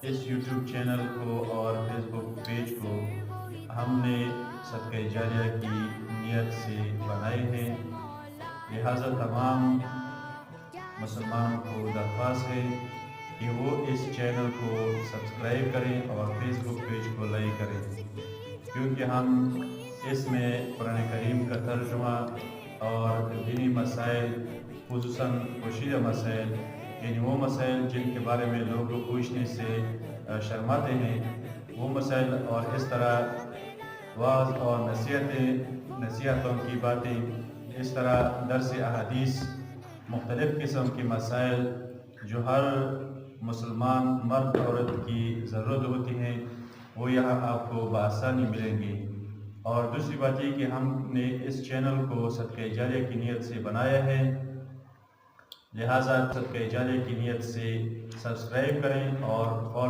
اس YouTube channel کو اور face بک page کو ہم نے صدقہ جاریہ کی نیت سے بنائے ہیں، لہٰذا تمام مسلمانوں کو درخواست ہے کہ وہ اس چینل کو سبسکرائب کریں اور فیس بک پیج کو لائک کریں، کیونکہ ہم اس میں قرآن کریم کا ترجمہ اور دینی مسائل، خصوصاً پوشیدہ مسائل، یعنی وہ مسائل جن کے بارے میں لوگ پوچھنے سے شرماتے ہیں، وہ مسائل اور اس طرح وعظ اور نصیحتوں کی باتیں، اس طرح درس احادیث، مختلف قسم کے مسائل جو ہر مسلمان مرد عورت کی ضرورت ہوتی ہیں، وہ یہاں آپ کو بآسانی ملیں گی۔ اور دوسری بات یہ کہ ہم نے اس چینل کو صدقہ جاریہ کی نیت سے بنایا ہے، لہٰذا صدقہ جاریہ کی نیت سے سبسکرائب کریں اور فالو